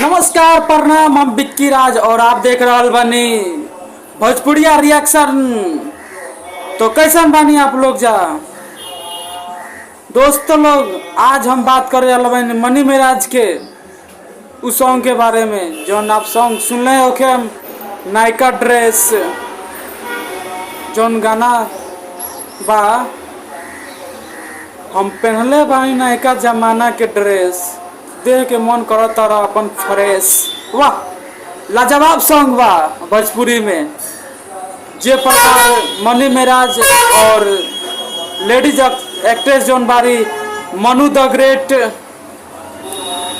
नमस्कार प्रणाम, हम बिक्की राज और आप देख रहल बानी भोजपुरिया रिएक्शन। तो कैसन बानी आप लोग जा दोस्तों लोग, आज हम बात कर रहे बानी मनी मेराज के उस सॉन्ग के बारे में जो आप सॉन्ग सुन रहे हो के नायका ड्रेस जौन गाना बा हम पहनले बानी नायका जमाना के ड्रेस देख के मन करता रहा अपन फ्रेश। वाह लाजवाब सॉन्ग बा भोजपुरी में। जे प्रकार मनी मेराज और लेडीज एक्ट्रेस जोन बारी मनु द ग्रेट,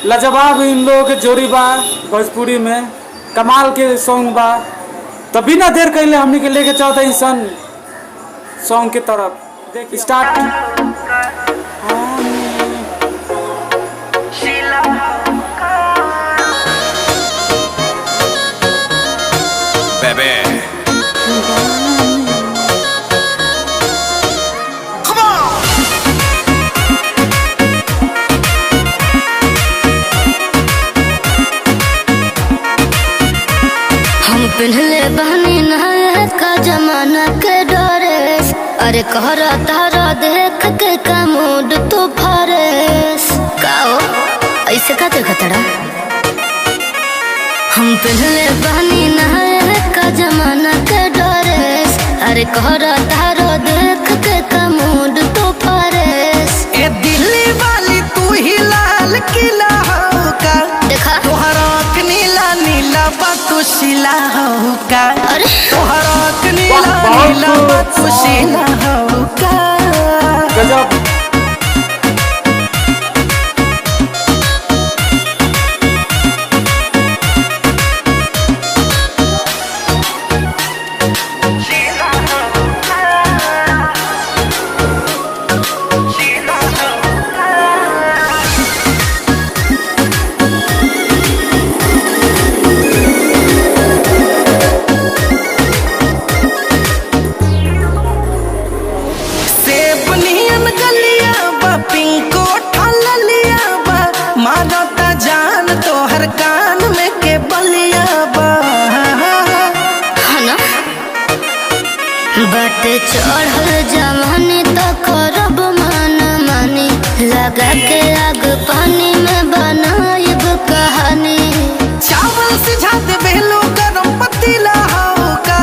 लाजवाब इन लोगों के जोड़ी बा भोजपुरी में, कमाल के सॉन्ग बा। तो बिना देर कैले हमने के लेके चलते इंसान सॉन्ग की तरफ। देख स्टार्ट। पहले बहनी नहायत का जमाना के ड्रेस, अरे कहरा तारा देख के का मूड तो फरेस काओ ऐसे का देखतड़ा। हम पहले बहनी नहायत का जमाना के ड्रेस, अरे कहरा तारा देख के का मूड तो फरेस। ए दिल्ली वाली तू ही लाल किला हो का, देखा तोहरा नीला नीला बातुशिला हो का, अरे तोहरा नीला नीला बातुशिला हो का। गजब। कान में के बलिया बा बट चढ़ल जवानी तो करब मन मानी, लगा के आग पानी में बनाइब कहानी। चावल सिझात बेलो गरम पतीला हो का,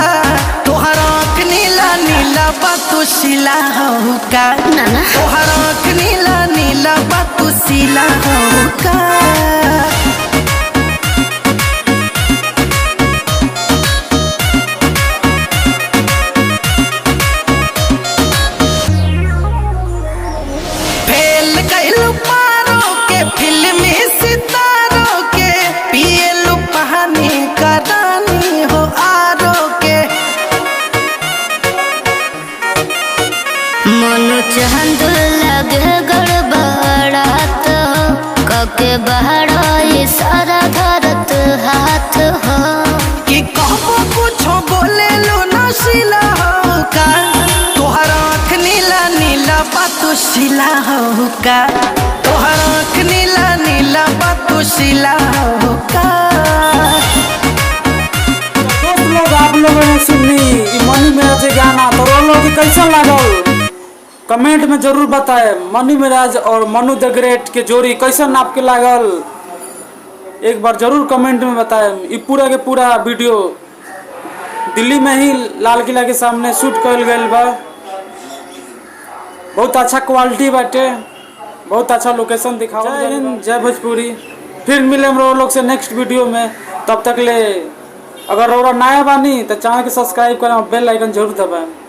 तोहरा नीला नीला बातुशिला हो का, नाना तोहरा नीला नीला बातुशिला हो का। मनु चंद लगे गड़बड़ात हो, कके बहरा सारा धरत हाथ हो। कि कहबो कुछो बोले लो नशीला हो का, तोहरा नीला नीला बातुशिला हो का, तोहरा नीला नीला बातुशिला हो का। दोस्त लोग आप लोगों ने सुनी मनी मेराज गाना, तो वो लोग कैसा लागल कमेंट में जरूर बताएं। मनी मेराज और मनु द ग्रेट के जोड़ी कैसन आपके लागल एक बार जरूर कमेंट में बताएं। ये पूरा के पूरा वीडियो दिल्ली में ही लाल किला के सामने शूट कल गए बा। बहुत अच्छा क्वालिटी बाटे, बहुत अच्छा लोकेशन दिखाओ। जय हिंद, जय भोजपुरी। फिर मिले हम लोग से नेक्स्ट वीडियो में। तब तक ले अगर नया बानी तो चैनल के सब्सक्राइब करें, बेल आइकन जरूर दबाएं।